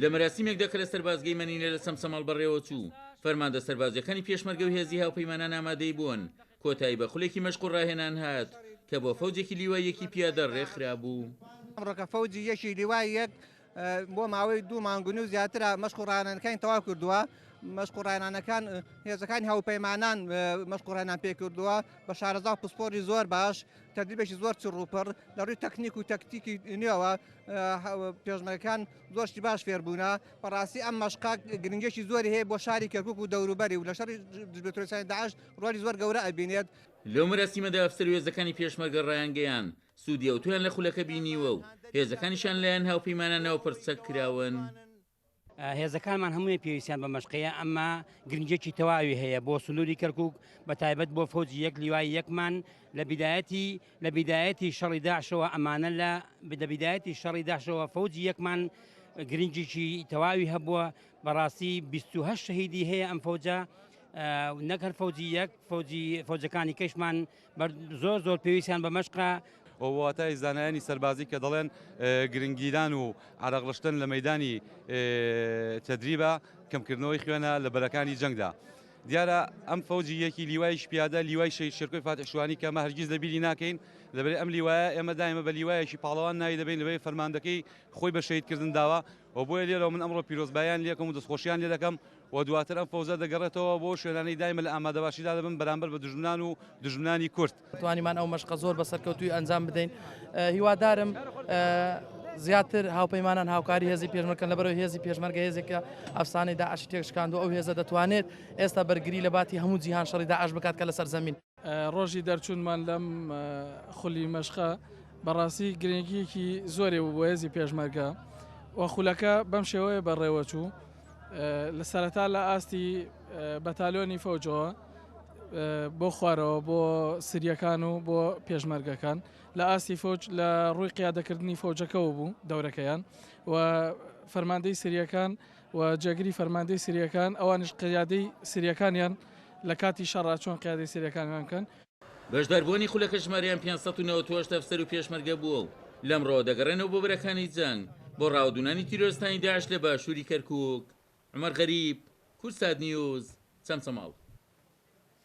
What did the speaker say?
لە مەراسیمێکدا کە لە سەربازگەی مەنینە لە سەمسەماڵ بەڕێوە چوو فەرماندە سەربازیەکانی پێشمەرگە و هێزی هاوپەیمانان ئامادەی بوون کۆتایی بە خولێکی مەشق و ڕاهێنان هات کە بۆ فەوجێکی لیوایەکی پیادە ڕێکخرا بوو. ئەمڕۆکە فەوجی یەکی لیوای یەک بۆ ماوەی 2 مانگونی و زیاترە مەشق و ڕاهێنانەکانی تەواو کردووە. مەشق و ڕاهێنانەکان هێزەکانی هاوپەیمانان مەشق و ڕاهێنان پێ کردووە بە شارەزا و پسپۆری زۆر باش تەدریبێکی زۆر چڕوپڕ لە ڕووی تەکنیک و تەکتیکی نوێەوە پێشمەرگەکان زۆرشتی باش فێربوونە بەڕاستی ئەم مەشقا گرنگێکی زۆری هەیە بۆ شاری کەرکووک و دەوروبەری و لە شەڕی دژبێتۆرەسانی داعش ڕۆلی زۆر گەورە ئەبینێت. لەو مەراسیمەدا ئەفسەر هێزەکانی پێشمەرگە ڕایانگەیان سوودی ئەوتویان لە خولەکە بینیوە و هێزەکانیشان لایەن هاوپەیمانانەوە پرسەک کراون. هێزەکانمان هەمووی پێویستیان بە مەشقەیە ئەمما گرنگێکی تەواوی هەیە بۆ سنووری کەرکووک بە تایبەت بۆ فەوجی یەک لیوای یەکمان لە بیدایەتی شەڕی داعشەوە ئەمانە لە بیدایەتی شەڕی داعشەوە فەوجی یەکمان گرنگێکی تەواوی هەبووە بەڕاستی 28 شەهیدی هەیە ئەم فەوجە نەک هەر فەوجی یەک فەوجەکانی کەشمان زۆر پێویستیان بە مەشقە. واتای زانایانی سەربازی کە دەڵێن گرنگیدان و عرەقڵشتن لە مەیدانی تەدریبە کەمکردنەوەی خوێنە لە بەرەکانی جەنگدا. دیارە ئەم فەوجی یەکی لیوایش پیادە لیوای شێرکۆی فاتحشوانی کە ئەمە هەرگیز لە بیری ناکەین لەبەر ئەم لیوایە ئێمە دایمە بە لیوایەکی پاڵەوان ناوی دەبین لەبەر فەرماندەکەی خۆی بە شەهیدکردن داوە و بۆیە لێرەوە من ئەمڕۆ پیرۆزبایان لێ دەکەم و دەستخۆشیان لێ دەکەم و دواتر ئەم فەوزە دەگەڕێتەوە بۆ شوێنانەی دایمە لە ئامادەباشیدا دەبن بەرامبەر بە دژمنان و دژمنانی کورد. توانیمان ئەو مەشقە زۆر بەسەرکەوتوی ئەنجام بدەین. هیوادارم زیاتر هاوپەیمانان هاوکاری هێزی پێشمەرگەکەن لەبەرەوەی هێزی پێشمەرگە هێزێکە ئەفسانەی داعش تێکشکاند و ئەو هێزە دەتوانێت ئێستا بەرگری لە باتی هەموو جیهان شەڕی داعش بکات کە لەسەر زەمین. ڕۆژی دەرچوونمان لەم خولی مەشقە بەڕاستی گرنگیەکی زۆرێ بوو بۆ هێزی پێشمەرگە و خولەکە بەم شێوەیە بەڕێوە چوو لە سەرەتا لە ئاستی بەتالۆنی فەوجەوە بۆ خوارەوە بۆ سریەکان و بۆ پێشمەرگەکان لە ئاستی فەوج لە ڕووی قیادەکردنی فەوجەکەەوە بوو دەورەکەیان و فەرماندەی سریەکان و جێگری فەرماندەی سریەکان ئەوانش قیادەی سریەکانیان لە کاتی شەڕا چۆن قیادەی سریەکانیان بکەن. بەشداربوونی خولەکە ژمارەیان 598 ئەفسەر و پێشمەرگە بووە و لەمڕۆ دەگەڕێنەوە بۆ بەرەکانی جەنگ بۆ ڕاودونانی تیرۆستانی داعش لە باشووری کەرکووک. عومەر غەریب، کورسات نیوز، سەمسەماڵ.